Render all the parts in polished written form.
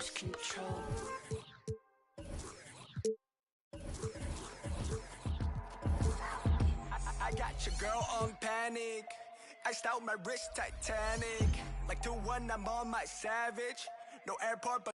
lose control. I got your girl on panic. Iced out my wrist Titanic. Like 2-1, I'm on my savage. No airport, but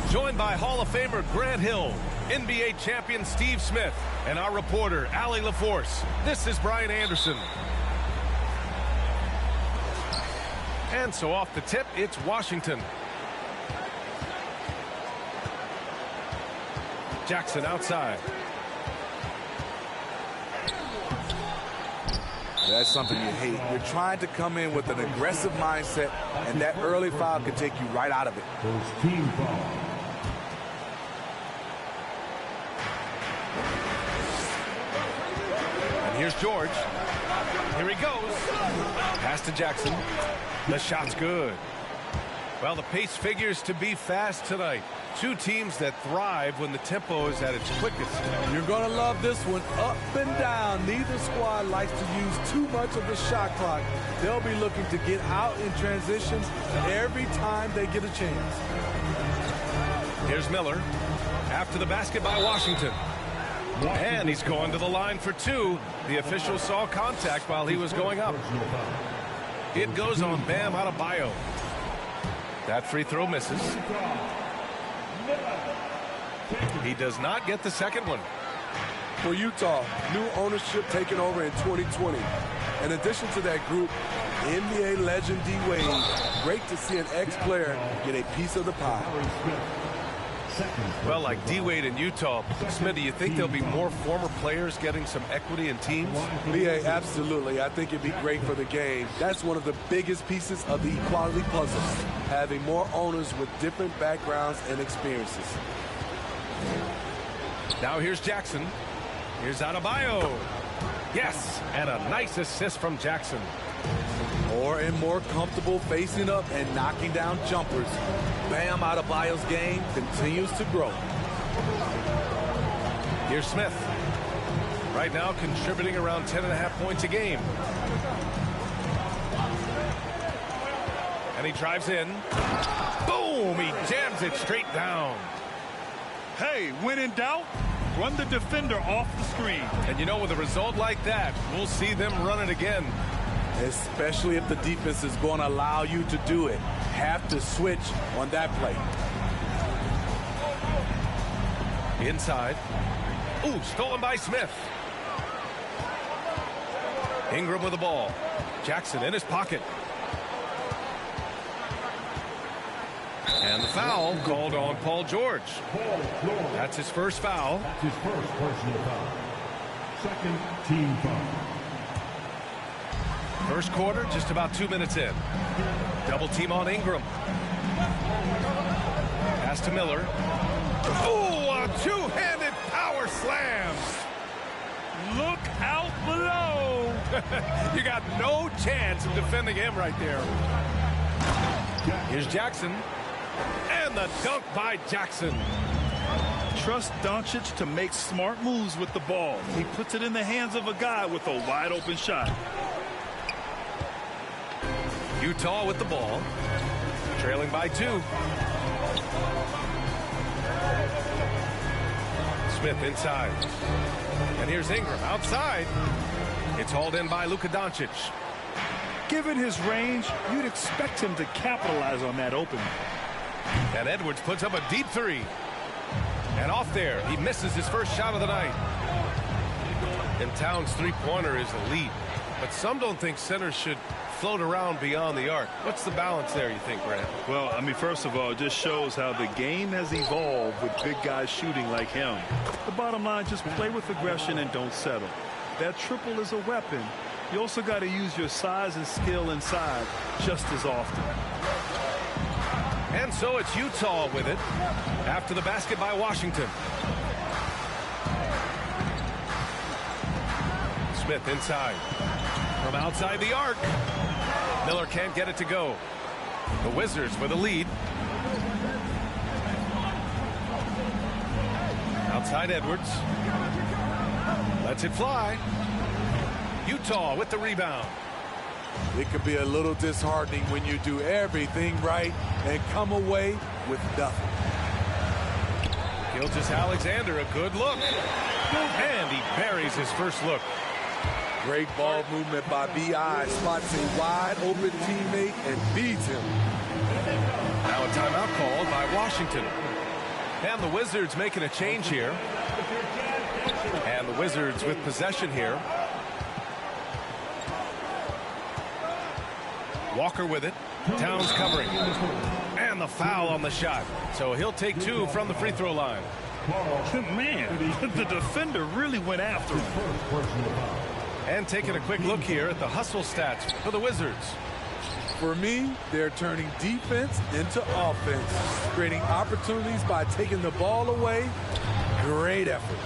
joined by Hall of Famer Grant Hill, NBA champion Steve Smith, and our reporter, Allie LaForce. This is Brian Anderson. And so off the tip, it's Washington. Jackson outside. That's something you hate. You're trying to come in with an aggressive mindset, and that early foul can take you right out of it. First team foul. And here's George. Here he goes. Pass to Jackson. The shot's good. Well, the pace figures to be fast tonight. Two teams that thrive when the tempo is at its quickest. You're going to love this one. Up and down. Neither squad likes to use too much of the shot clock. They'll be looking to get out in transition every time they get a chance. Here's Miller. After the basket by Washington. And he's going to the line for two. The official saw contact while he was going up. It goes on Bam Adebayo. That free throw misses. He does not get the second one. For Utah, new ownership taking over in 2020. In addition to that group, NBA legend D-Wade. Great to see an ex-player get a piece of the pie. Well, like D-Wade in Utah, Smith, do you think there'll be more former players getting some equity in teams? Yeah, absolutely. I think it'd be great for the game. That's one of the biggest pieces of the equality puzzle, having more owners with different backgrounds and experiences. Now here's Jackson. Here's Adebayo. Yes, and a nice assist from Jackson. More and more comfortable facing up and knocking down jumpers. Bam Adebayo's game continues to grow. Here's Smith. Right now contributing around 10.5 points a game. And he drives in. Boom! He jams it straight down. Hey, when in doubt, run the defender off the screen. And you know, with a result like that, we'll see them run it again. Especially if the defense is going to allow you to do it. Have to switch on that play. Inside. Ooh, stolen by Smith. Ingram with the ball. Jackson in his pocket. And the foul called on Paul George. That's his first foul. That's his first personal foul. Second team foul. First quarter, just about 2 minutes in. Double team on Ingram. Pass to Miller. Ooh, a two-handed power slam. Look out below. You got no chance of defending him right there. Here's Jackson. And the dunk by Jackson. Trust Doncic to make smart moves with the ball. He puts it in the hands of a guy with a wide open shot. Utah with the ball, trailing by 2. Smith inside. And here's Ingram outside. It's hauled in by Luka Doncic. Given his range, you'd expect him to capitalize on that opening. And Edwards puts up a deep 3. And off there, he misses his first shot of the night. And Towns' three-pointer is elite. But some don't think centers should float around beyond the arc. What's the balance there, you think, Grant? Well, I mean, first of all, it just shows how the game has evolved with big guys shooting like him. The bottom line, just play with aggression and don't settle. That triple is a weapon. You also got to use your size and skill inside just as often. And so it's Utah with it after the basket by Washington. Smith inside. From outside the arc. Miller can't get it to go. The Wizards with a lead. Outside Edwards. Lets it fly. Utah with the rebound. It can be a little disheartening when you do everything right and come away with nothing. Gilgeous-Alexander, a good look. And he buries his first look. Great ball movement by B.I. Spots a wide open teammate and feeds him. Now a timeout called by Washington. And the Wizards making a change here. And the Wizards with possession here. Walker with it. Towns covering. And the foul on the shot. So he'll take 2 from the free throw line. Man, the defender really went after him. And taking a quick look here at the hustle stats for the Wizards. For me, they're turning defense into offense, creating opportunities by taking the ball away. Great effort.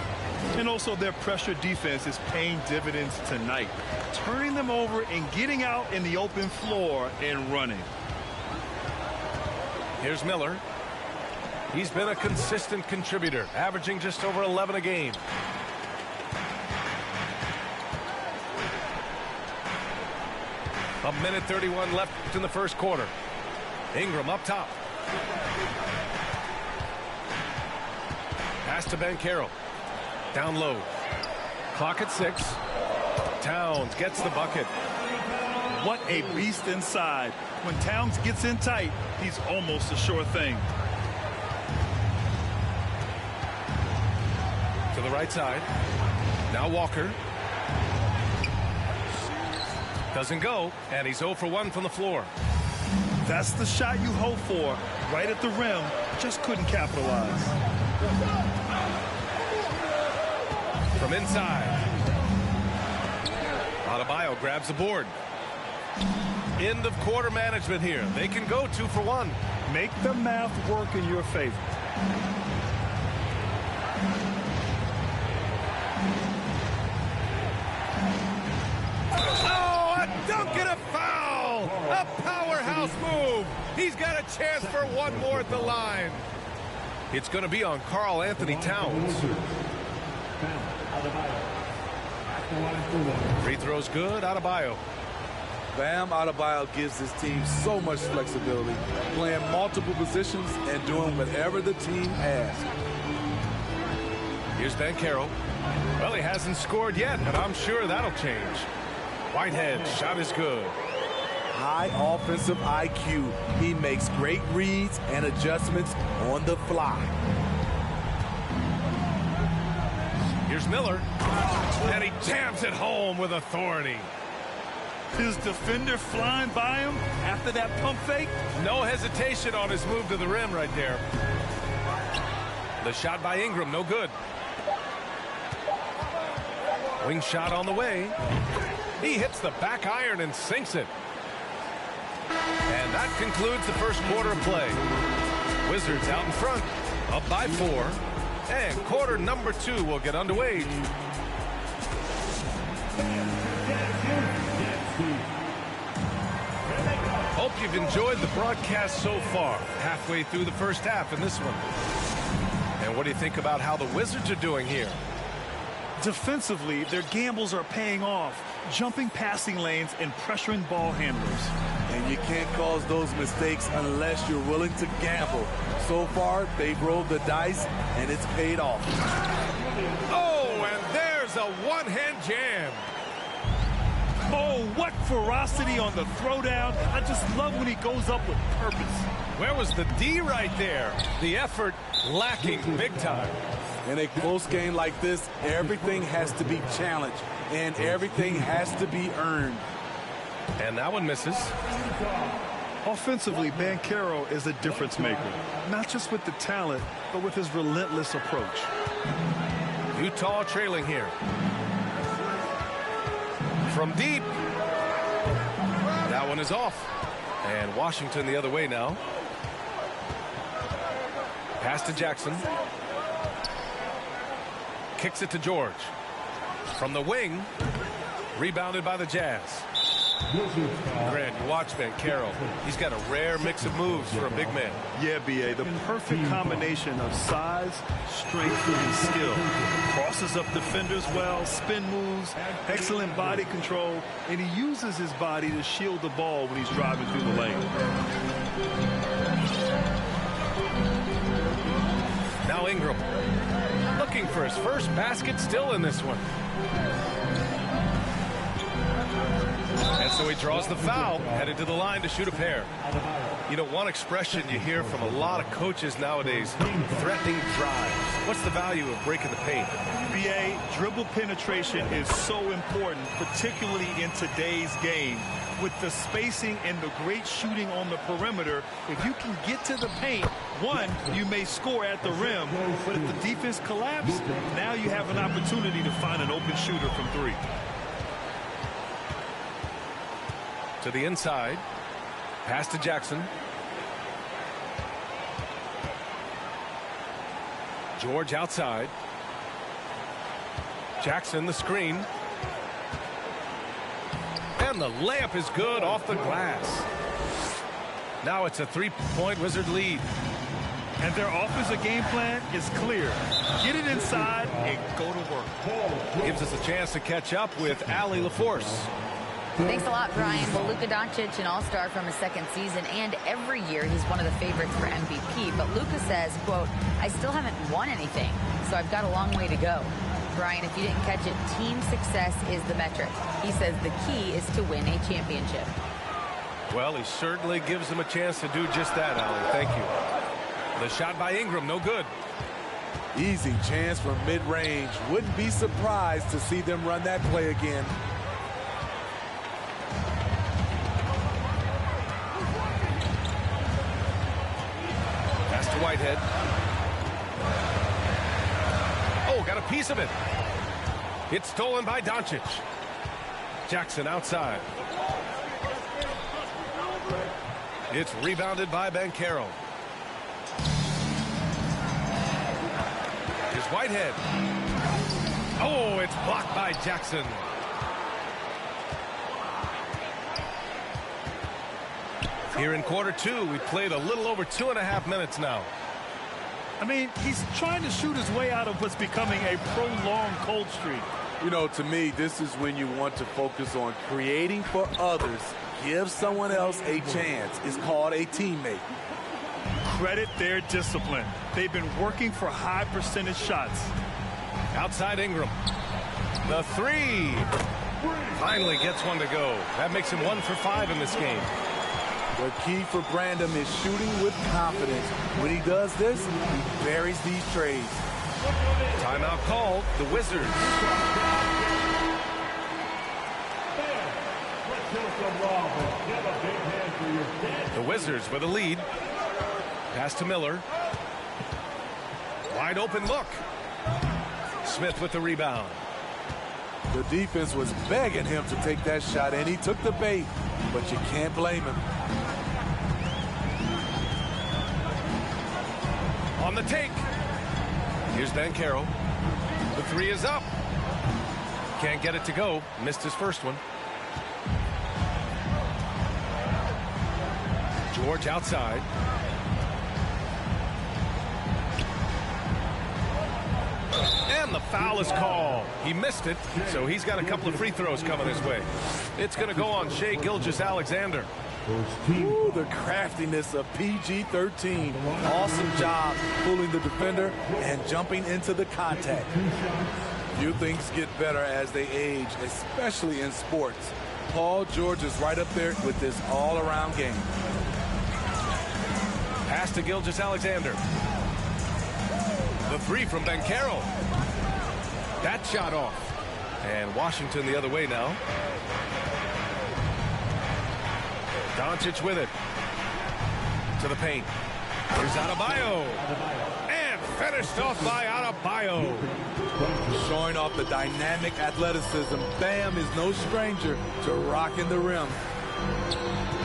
And also their pressure defense is paying dividends tonight, turning them over and getting out in the open floor and running. Here's Miller. He's been a consistent contributor, averaging just over 11 a game. A minute 31 left in the first quarter. Ingram up top. Pass to Banchero. Down low. Clock at 6. Towns gets the bucket. What a beast inside. When Towns gets in tight, he's almost a sure thing. To the right side. Now Walker. Doesn't go, and he's 0 for 1 from the floor. That's the shot you hope for. Right at the rim, just couldn't capitalize. From inside. Adebayo grabs the board. End of quarter management here. They can go 2 for 1. Make the math work in your favor. Dunk and a foul! A powerhouse move! He's got a chance for one more at the line. It's going to be on Karl Anthony Towns. Free throw's good. Adebayo. Bam Adebayo gives his team so much flexibility, playing multiple positions and doing whatever the team asks. Here's Banchero. Well, he hasn't scored yet, but I'm sure that'll change. Whitehead, shot is good. High offensive IQ. He makes great reads and adjustments on the fly. Here's Miller. And he jams it home with authority. His defender flying by him after that pump fake. No hesitation on his move to the rim right there. The shot by Ingram, no good. Wing shot on the way. He hits the back iron and sinks it. And that concludes the first quarter of play. Wizards out in front, up by 4. And quarter number 2 will get underway. Hope you've enjoyed the broadcast so far. Halfway through the first half in this one. And what do you think about how the Wizards are doing here? Defensively, their gambles are paying off, jumping passing lanes and pressuring ball handlers. And you can't cause those mistakes unless you're willing to gamble. So far, they've rolled the dice, and it's paid off. Oh, and there's a one-hand jam. Oh, what ferocity on the throwdown. I just love when he goes up with purpose. Where was the D right there? The effort lacking big time. In a close game like this, everything has to be challenged, and everything has to be earned. And that one misses. Offensively, Banchero is a difference maker, not just with the talent, but with his relentless approach. Utah trailing here. From deep. That one is off. And Washington the other way now. Pass to Jackson. Kicks it to George. From the wing. Rebounded by the Jazz. Grant, you watch Banchero. He's got a rare mix of moves for a big man. Yeah, B.A., the perfect combination of size, strength, and skill. Crosses up defenders well, spin moves, excellent body control, and he uses his body to shield the ball when he's driving through the lane. Now Ingram. Looking for his first basket, still in this one. And so he draws the foul, headed to the line to shoot a pair. You know, one expression you hear from a lot of coaches nowadays, threatening drives. What's the value of breaking the paint? B.A., dribble penetration is so important, particularly in today's game. With the spacing and the great shooting on the perimeter, if you can get to the paint, one, you may score at the rim, but if the defense collapses, now you have an opportunity to find an open shooter from three. To the inside. Pass to Jackson. George outside. Jackson the screen. And the layup is good off the glass. Now it's a three-point Wizard lead. And their offensive game plan is clear. Get it inside and go to work. Gives us a chance to catch up with Allie LaForce. Thanks a lot, Brian. Well, Luka Doncic, an all-star from his second season, and every year he's one of the favorites for MVP. But Luka says, quote, I still haven't won anything, so I've got a long way to go. Brian, if you didn't catch it, team success is the metric. He says the key is to win a championship. Well, he certainly gives them a chance to do just that, Allie. Thank you. The shot by Ingram, no good. Easy chance from mid-range. Wouldn't be surprised to see them run that play again. Pass to Whitehead. Oh, got a piece of it. It's stolen by Doncic. Jackson outside. It's rebounded by Banchero. Here's Whitehead. Oh, it's blocked by Jackson. Here in quarter two, we played a little over 2.5 minutes now. I mean, he's trying to shoot his way out of what's becoming a prolonged cold streak. You know, to me, this is when you want to focus on creating for others. Give someone else a chance. It's called a teammate. Credit their discipline. They've been working for high percentage shots. Outside Ingram. The three. Finally gets one to go. That makes him 1 for 5 in this game. The key for Brandon is shooting with confidence. When he does this, he buries these trades. Timeout called. The Wizards. The Wizards with a lead. Pass to Miller. Wide open look. Smith with the rebound. The defense was begging him to take that shot, and he took the bait, but you can't blame him. On the take. Here's Banchero. The three is up. Can't get it to go. Missed his first one. George outside. And the foul is called. He missed it, so he's got a couple of free throws coming his way. It's going to go on Shai Gilgeous-Alexander. Ooh, the craftiness of PG-13. Awesome job pulling the defender and jumping into the contact. Few things get better as they age, especially in sports. Paul George is right up there with this all-around game. Pass to Gilgeous-Alexander. The three from Banchero. That shot off. And Washington the other way now. Doncic with it. To the paint. Here's Adebayo. And finished off by Adebayo. Showing off the dynamic athleticism. Bam is no stranger to rocking the rim.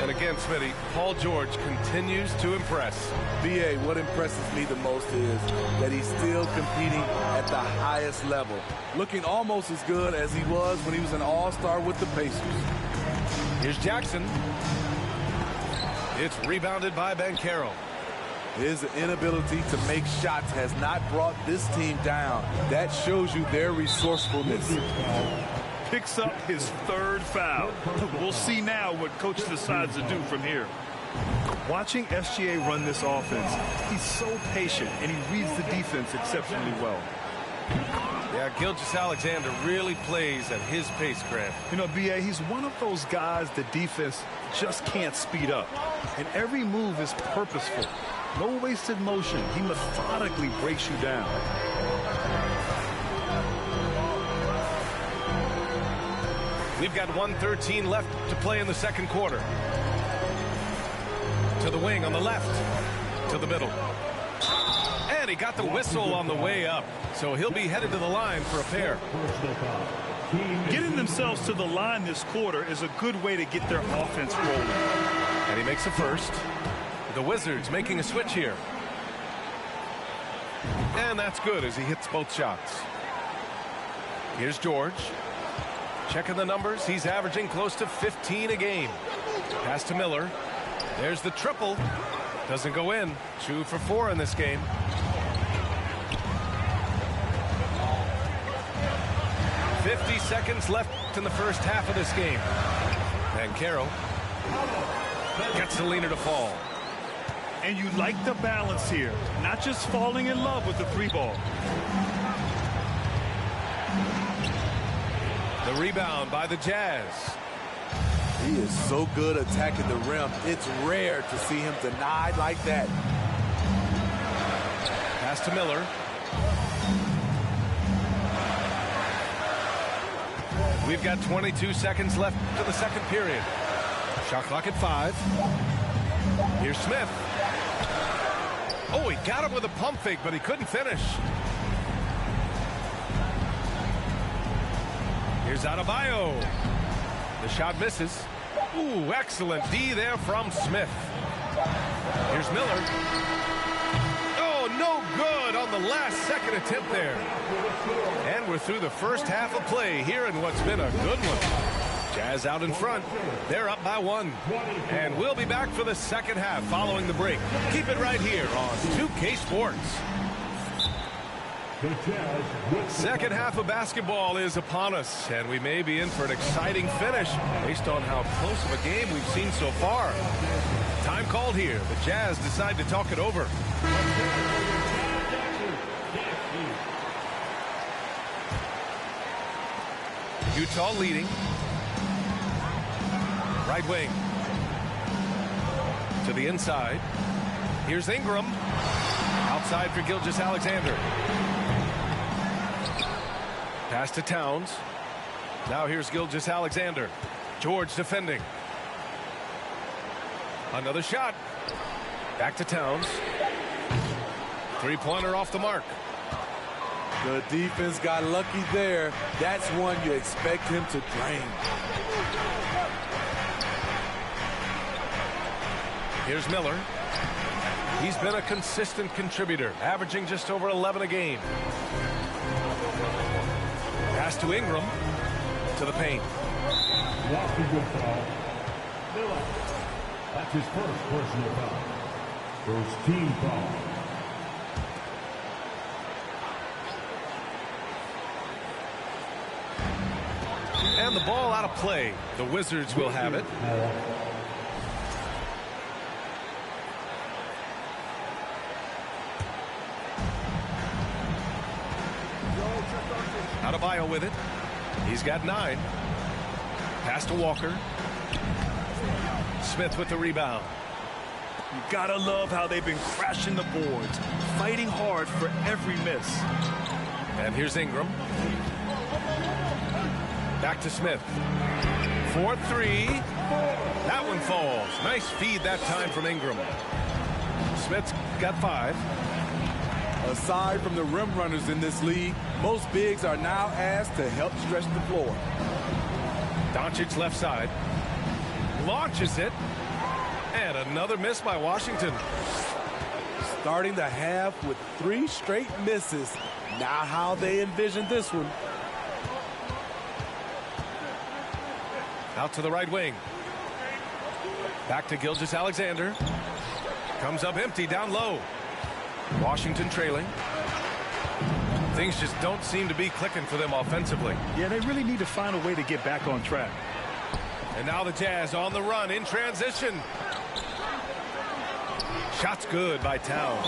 And again, Smitty, Paul George continues to impress. B.A., what impresses me the most is that he's still competing at the highest level, looking almost as good as he was when he was an all-star with the Pacers. Here's Jackson. It's rebounded by Banchero. His inability to make shots has not brought this team down. That shows you their resourcefulness. Picks up his third foul. We'll see now what coach decides to do from here. Watching SGA run this offense, he's so patient and he reads the defense exceptionally well. Yeah, Gilgeous-Alexander really plays at his pace, Grant. You know, B.A., he's one of those guys the defense just can't speed up. And every move is purposeful. No wasted motion. He methodically breaks you down. We've got 1:13 left to play in the second quarter. To the wing on the left. To the middle. And he got the whistle on the way up. So he'll be headed to the line for a pair. Getting themselves to the line this quarter is a good way to get their offense rolling. And he makes a first. The Wizards making a switch here. And that's good as he hits both shots. Here's George. Checking the numbers. He's averaging close to 15 a game. Pass to Miller. There's the triple. Doesn't go in. 2 for 4 in this game. "50 seconds left in the first half of this game. Banchero gets the leaner to fall. And you like the balance here. Not just falling in love with the three ball. The rebound by the Jazz. He is so good attacking the rim. It's rare to see him denied like that. Pass to Miller. We've got 22 seconds left to the second period. Shot clock at 5. Here's Smith. Oh, he got him with a pump fake, but he couldn't finish. Here's Adebayo. The shot misses. Ooh, excellent D there from Smith. Here's Miller. Oh, no good on the last second attempt there. And we're through the first half of play here in what's been a good one. Jazz out in front. They're up by 1. And we'll be back for the second half following the break. Keep it right here on 2K Sports. Second half of basketball is upon us, and we may be in for an exciting finish based on how close of a game we've seen so far. Time called here. The Jazz decide to talk it over. Utah leading. Right wing. To the inside. Here's Ingram. Outside for Gilgeous-Alexander. Pass to Towns. Now here's Gilgeous-Alexander. George defending. Another shot. Back to Towns. Three-pointer off the mark. The defense got lucky there. That's one you expect him to drain. Here's Miller. He's been a consistent contributor, averaging just over 11 a game. Pass to Ingram. To the paint. That's his first personal foul. First team foul. And the ball out of play. The Wizards will have it. Adebayo with it. He's got 9. Pass to Walker. Smith with the rebound. You gotta love how they've been crashing the boards, fighting hard for every miss. And here's Ingram. Back to Smith. 4-3. That one falls. Nice feed that time from Ingram. Smith's got 5. Aside from the rim runners in this league, most bigs are now asked to help stretch the floor. Doncic left side. launches it. And another miss by Washington. Starting the half with 3 straight misses. Now how they envision this one. Out to the right wing. Back to Gilgeous-Alexander. Comes up empty down low. Washington trailing. Things just don't seem to be clicking for them offensively. Yeah, they really need to find a way to get back on track. And now the Jazz on the run in transition. Shot's good by Towns.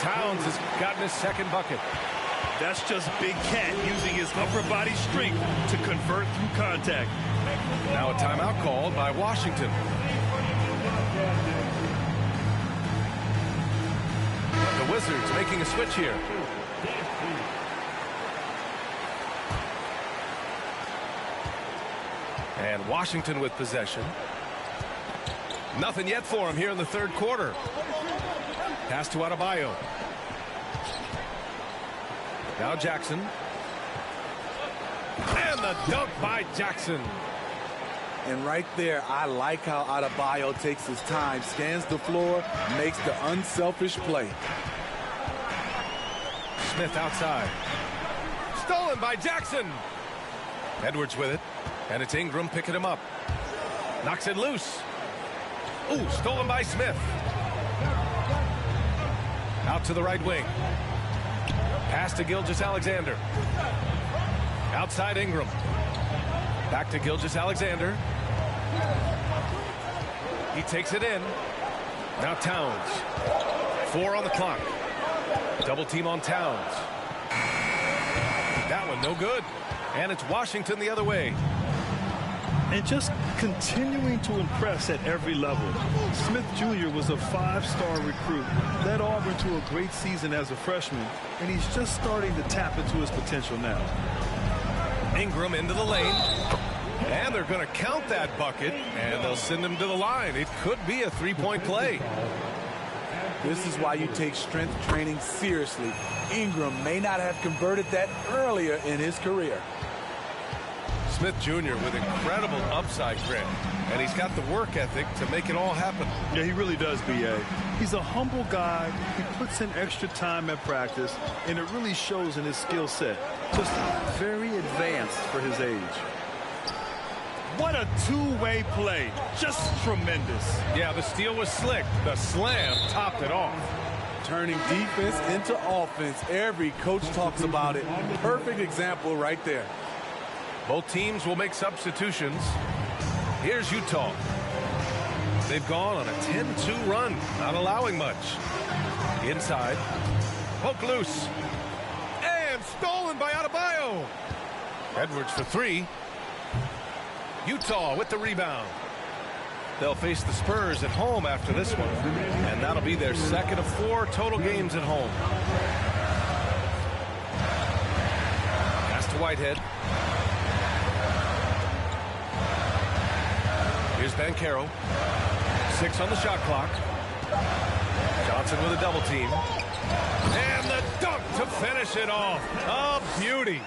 Towns has gotten his second bucket. That's just Big Cat using his upper body strength to convert through contact. Now a timeout called by Washington. The Wizards making a switch here. And Washington with possession. Nothing yet for him here in the third quarter. Pass to Adebayo. Now Jackson. And the dunk by Jackson. And right there, I like how Adebayo takes his time, scans the floor, makes the unselfish play. Smith outside. Stolen by Jackson. Edwards with it. And it's Ingram picking him up. Knocks it loose. Ooh, stolen by Smith. Out to the right wing. Pass to Gilgeous-Alexander. Outside Ingram. Back to Gilgeous-Alexander. He takes it in. Now Towns. 4 on the clock. Double team on Towns. That one no good. And it's Washington the other way. And just continuing to impress at every level. Smith Jr. was a 5-star recruit, led Auburn to a great season as a freshman, and he's just starting to tap into his potential now. Ingram into the lane. And they're going to count that bucket, and they'll send him to the line. It could be a 3-point play. This is why you take strength training seriously. Ingram may not have converted that earlier in his career. Smith Jr. with incredible upside grit, and he's got the work ethic to make it all happen. Yeah, he really does, B.A. He's a humble guy. He puts in extra time at practice, and it really shows in his skill set. Just very advanced for his age. What a two-way play. Just tremendous. Yeah, the steal was slick. The slam topped it off. Turning defense into offense. Every coach talks about it. Perfect example right there. Both teams will make substitutions. Here's Utah. They've gone on a 10-2 run, not allowing much. Inside. Poke loose. And stolen by Adebayo. Edwards for 3. Utah with the rebound. They'll face the Spurs at home after this one. And that'll be their second of 4 total games at home. Pass to Whitehead. Here's Banchero. 6 on the shot clock. Johnson with a double team. And the dunk to finish it off. A beauty.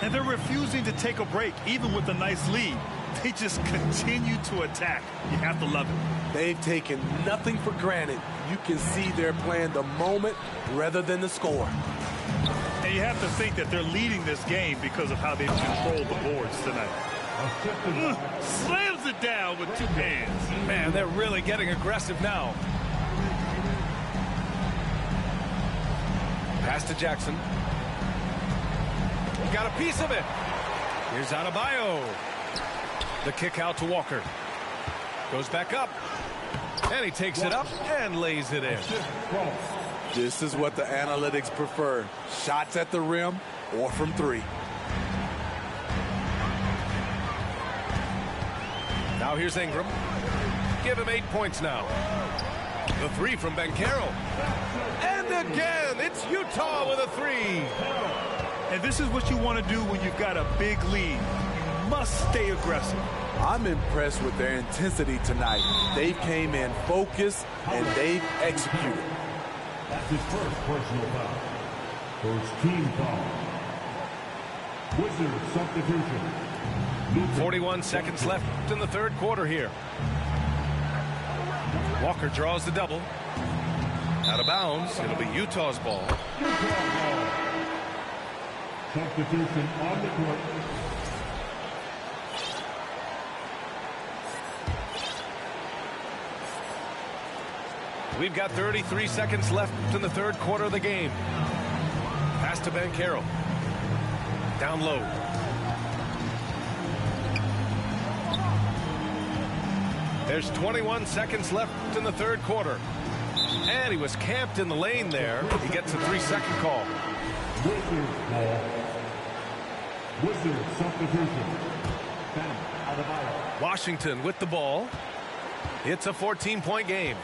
And they're refusing to take a break, even with a nice lead. They just continue to attack. You have to love it. They've taken nothing for granted. You can see they're playing the moment rather than the score. And you have to think that they're leading this game because of how they've controlled the boards tonight. Slams it down with 2 hands. Man, they're really getting aggressive now. Pass to Jackson. Got a piece of it. Here's Adebayo. The kick out to Walker. Goes back up. And he takes it up and lays it in. This is what the analytics prefer. Shots at the rim or from 3. Now here's Ingram. Give him 8 points now. The 3 from Banchero. And again, it's Utah with a 3. And this is what you want to do when you've got a big lead. You must stay aggressive. I'm impressed with their intensity tonight. They came in focused and they've executed. That's his first personal foul. First team foul. Wizards substitution. 41 seconds left in the third quarter here. Walker draws the double. Out of bounds. It'll be Utah's ball. Substitution on the court. We've got 33 seconds left in the third quarter of the game. Pass to Banchero. Down low. There's 21 seconds left in the third quarter. And he was camped in the lane there. He gets a 3-second call. Wizards ball. Wizards substitution. Bam, Adebayo. Washington with the ball. It's a 14-point game.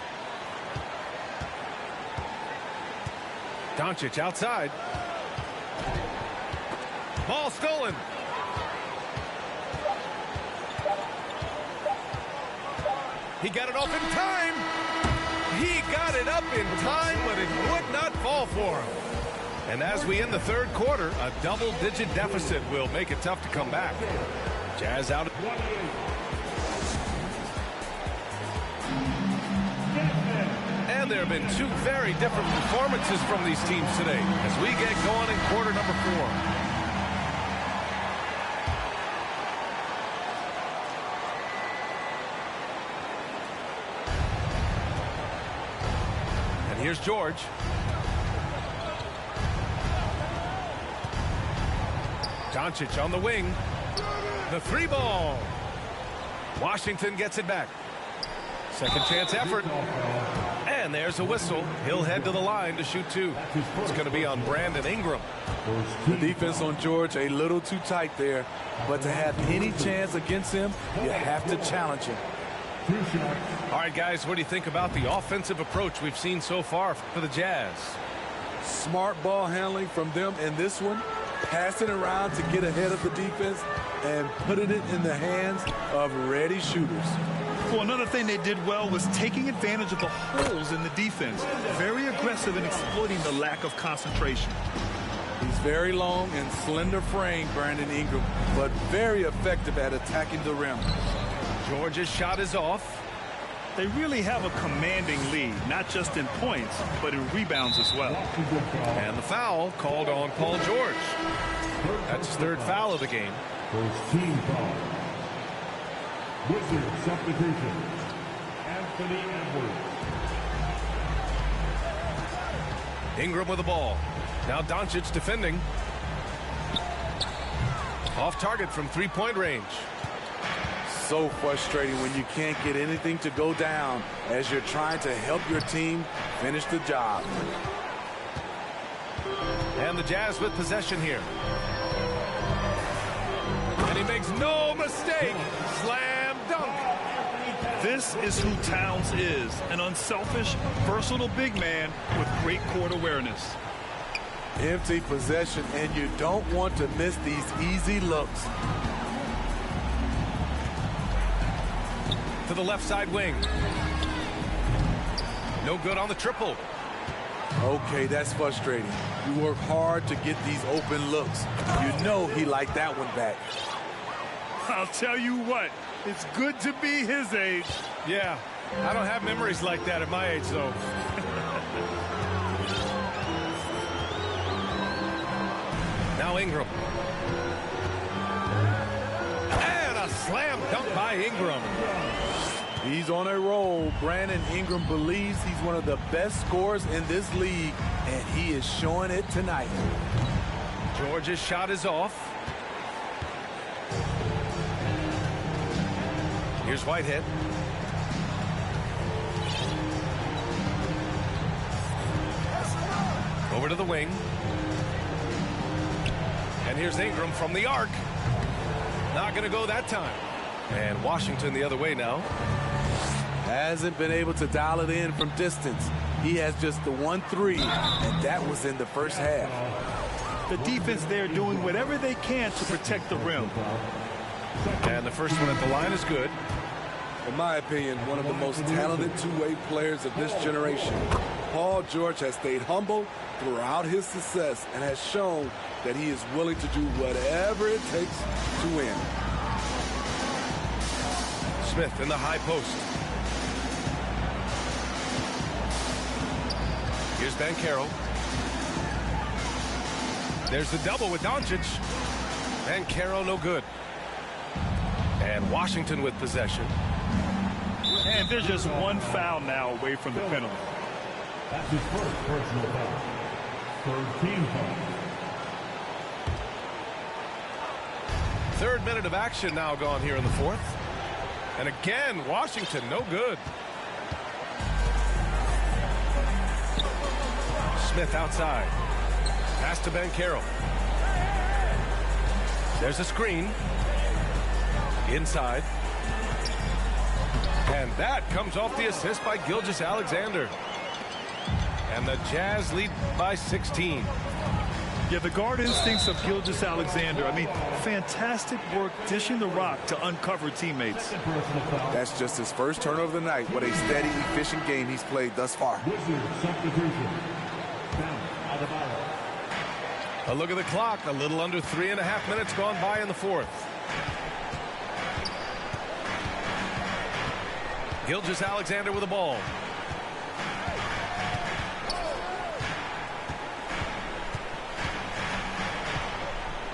Doncic outside. Ball stolen. He got it off in time. He got it up in time, but it would not fall for him. And as we end the third quarter, a double-digit deficit will make it tough to come back. Jazz out. And there have been two very different performances from these teams today as we get going in quarter number 4. Here's George. Doncic on the wing. The 3-ball. Washington gets it back. Second chance effort. And there's a whistle. He'll head to the line to shoot 2. It's going to be on Brandon Ingram. The defense on George a little too tight there. But to have any chance against him, you have to challenge him. All right, guys, what do you think about the offensive approach we've seen so far for the Jazz? Smart ball handling from them in this one. Passing around to get ahead of the defense and putting it in the hands of ready shooters. Well, another thing they did well was taking advantage of the holes in the defense. Very aggressive in exploiting the lack of concentration. He's very long and slender frame, Brandon Ingram, but very effective at attacking the rim. George's shot is off. They really have a commanding lead, not just in points, but in rebounds as well. And the foul called on Paul George. That's his third foul of the game. First team foul. Wizards substitution. Anthony Edwards. Ingram with the ball. Now Doncic defending. Off target from 3-point range. So frustrating when you can't get anything to go down as you're trying to help your team finish the job. And the Jazz with possession here. And he makes no mistake. Slam dunk. This is who Towns is, an unselfish, versatile big man with great court awareness. Empty possession, and you don't want to miss these easy looks. To the left side wing. No good on the triple. Okay, that's frustrating. You work hard to get these open looks. You know he liked that one back. I'll tell you what, it's good to be his age. Yeah, I don't have memories like that at my age, though. Now Ingram. And a slam dunk by Ingram. He's on a roll. Brandon Ingram believes he's one of the best scorers in this league, and he is showing it tonight. George's shot is off. Here's Whitehead. Over to the wing. And here's Ingram from the arc. Not going to go that time. And Washington the other way now. Hasn't been able to dial it in from distance. He has just the 1-3, and that was in the first half. The defense there doing whatever they can to protect the rim. And the first one at the line is good. In my opinion, one of the most talented two-way players of this generation. Paul George has stayed humble throughout his success and has shown that he is willing to do whatever it takes to win. Smith in the high post. Here's Banchero. There's the double with Doncic. Banchero no good. And Washington with possession. And there's just one foul now away from the penalty. That's his first personal foul. Third team foul. Third minute of action now gone here in the fourth. And again, Washington no good. Smith outside. Pass to Banchero. There's a screen. Inside. And that comes off the assist by Gilgeous-Alexander. And the Jazz lead by 16. Yeah, the guard instincts of Gilgeous-Alexander. I mean, fantastic work dishing the rock to uncover teammates. That's just his first turnover of the night. What a steady, efficient game he's played thus far. A look at the clock. A little under 3.5 minutes gone by in the fourth. Gilgeous-Alexander with the ball.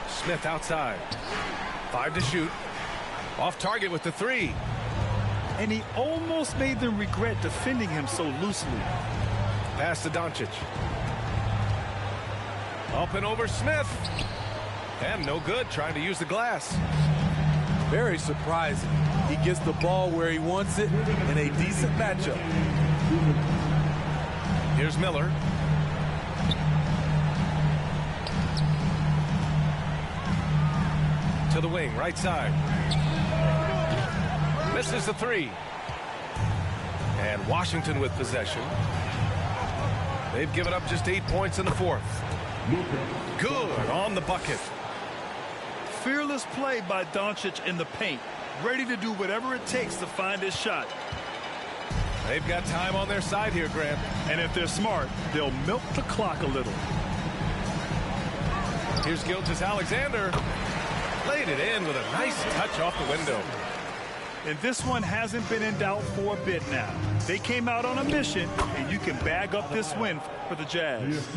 Smith outside. 5 to shoot. Off target with the 3. And he almost made them regret defending him so loosely. Pass to Doncic. Up and over Smith. And no good, trying to use the glass. Very surprising. He gets the ball where he wants it in a decent matchup. Here's Miller. To the wing, right side. Misses the 3. And Washington with possession. They've given up just 8 points in the fourth. Good on the bucket. Fearless play by Doncic in the paint. Ready to do whatever it takes to find his shot. They've got time on their side here, Grant. And if they're smart, they'll milk the clock a little. Here's Gilgeous-Alexander. Laid it in with a nice touch off the window. And this one hasn't been in doubt for a bit now. They came out on a mission, and you can bag up this win for the Jazz.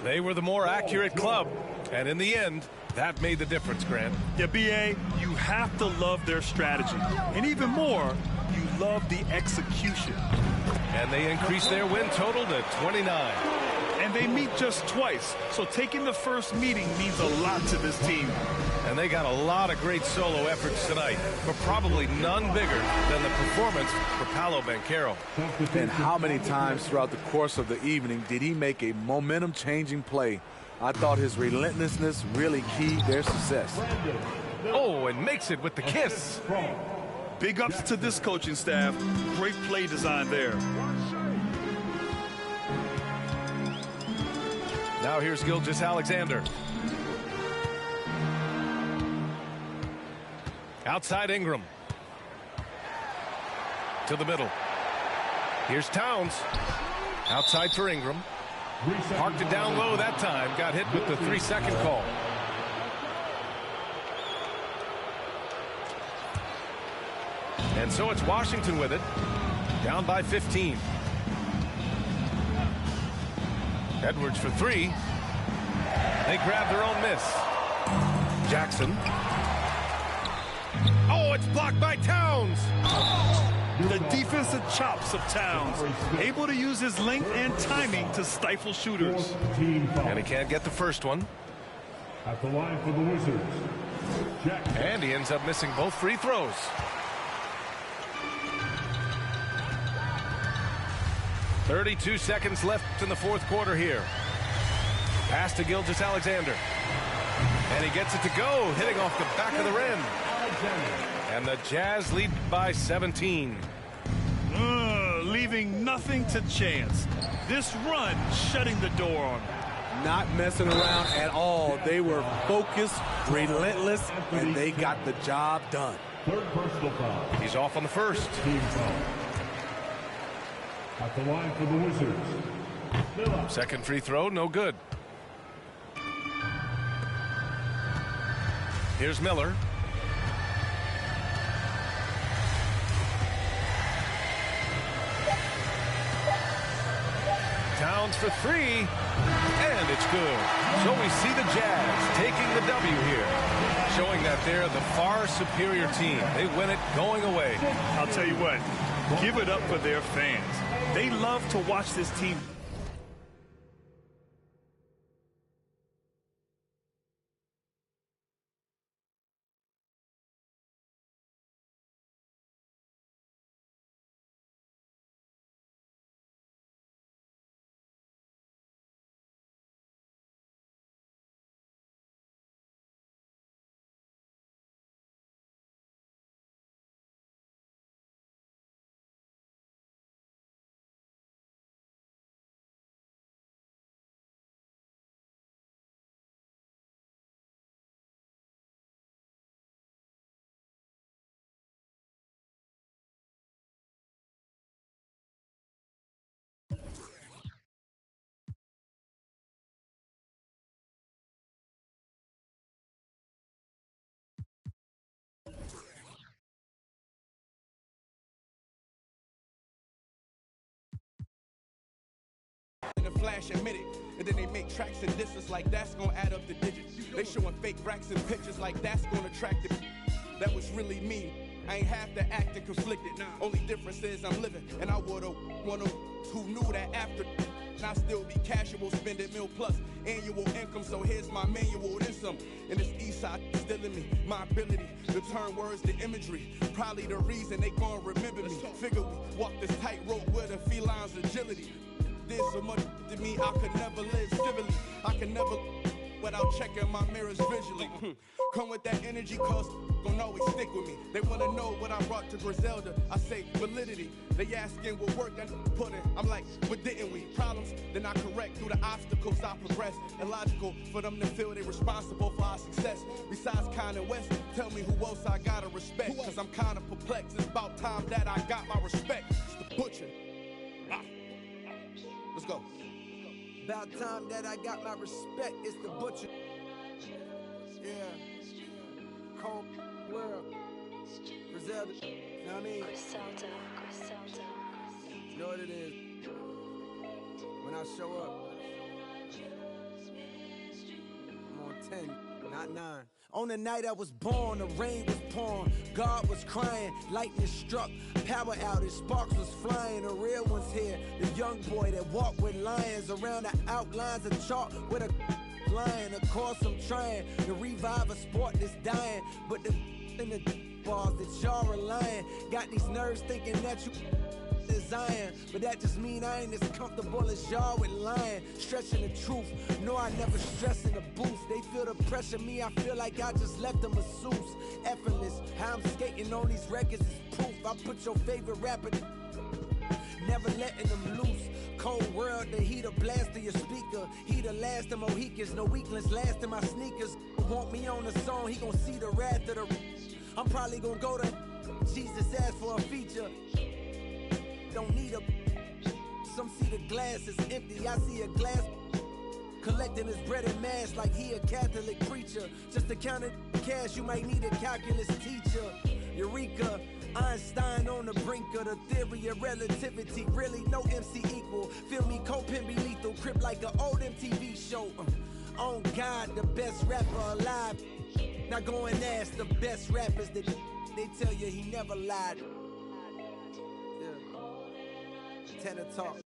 They were the more accurate club, and in the end, that made the difference, Grant. Yeah, B.A., you have to love their strategy. And even more, you love the execution. And they increased their win total to 29. And they meet just twice, so taking the first meeting means a lot to this team. And they got a lot of great solo efforts tonight, but probably none bigger than the performance for Paolo Banchero. And how many times throughout the course of the evening did he make a momentum-changing play? I thought his relentlessness really keyed their success. Oh, and makes it with the kiss. Big ups to this coaching staff. Great play design there. Now here's Gilgeous-Alexander. Outside Ingram. To the middle. Here's Towns. Outside for Ingram. Parked it down low that time. Got hit with the 3-second call. And so it's Washington with it. Down by 15. Edwards for 3. They grab their own miss. Jackson. Oh, it's blocked by Towns. The defensive chops of Towns. Able to use his length and timing to stifle shooters. And he can't get the first one. At the line for the Wizards, Jackson. And he ends up missing both free throws. .32 seconds left in the fourth quarter here. Pass to Gilgeous-Alexander. And he gets it to go, hitting off the back of the rim. And the Jazz lead by 17. Leaving nothing to chance. This run shutting the door on him. Not messing around at all. They were focused, relentless, and they got the job done. Third personal foul. He's off on the first. Team foul. At the line for the Wizards, Second free throw, no good. Here's Miller. Towns for three, and it's good. So we see the Jazz taking the W here, showing that they're the far superior team. They win it going away. I'll tell you what, give it up for their fans. They love to watch this team. Flash admit it, and then they make tracks and distance like that's gonna add up the digits. They showing fake racks and pictures like that's gonna attract it. That was really me. I ain't have to act and conflicted. Only difference is I'm living, and I would've one of who knew that after. And I still be casual, spending mil plus annual income. So here's my manual, then some. And this east side still in me, my ability to turn words to imagery. Probably the reason they gon' remember me. Figure we walk this tightrope with a feline's agility. Did so much to me, I could never live civilly. I can never without checking my mirrors visually. Come with that energy, cause gon' always stick with me. They wanna know what I brought to Griselda. I say validity. They asking what work I put in. I'm like, but didn't we? Problems, then I correct through the obstacles I progress. Illogical for them to feel they responsible for our success. Besides Kanye West, tell me who else I gotta respect. Cause I'm kinda perplexed. It's about time that I got my respect. It's the Butcher. Let's go. About time that I got my respect. It's the Butcher. Yeah. Cold world. Griselda. You know what I mean? Griselda. You know what it is. When I show up, I'm on 10, not 9. On the night I was born, the rain was pouring, God was crying, lightning struck, power outage, sparks was flying, the real one's here, the young boy that walked with lions around the outlines of chalk with a lion. Of course I'm trying to revive a sport that's dying, but the in the bars that y'all relying, got these nerves thinking that you iron, but that just mean I ain't as comfortable as y'all with lying, stretching the truth. No, I never stress in the booth. They feel the pressure, me, I feel like I just left a masseuse. Effortless, how I'm skating on these records is proof. I put your favorite rapper, never letting them loose. Cold world, the heater blast to your speaker. He the last of Mohicans, no weakness last in my sneakers. Want me on the song, he gon' see the wrath of the. I'm probably gon' go to Jesus asked for a feature. Don't need a. Some see the glass is empty. I see a glass collecting his bread and mash like he a Catholic preacher. Just to count it cash, you might need a calculus teacher. Eureka, Einstein on the brink of the theory of relativity. Really, no MC equal. Feel me, co-pin be lethal. Crip like an old MTV show. On God, the best rapper alive. Now go and ask the best rappers that they tell you he never lied. Tenor talk.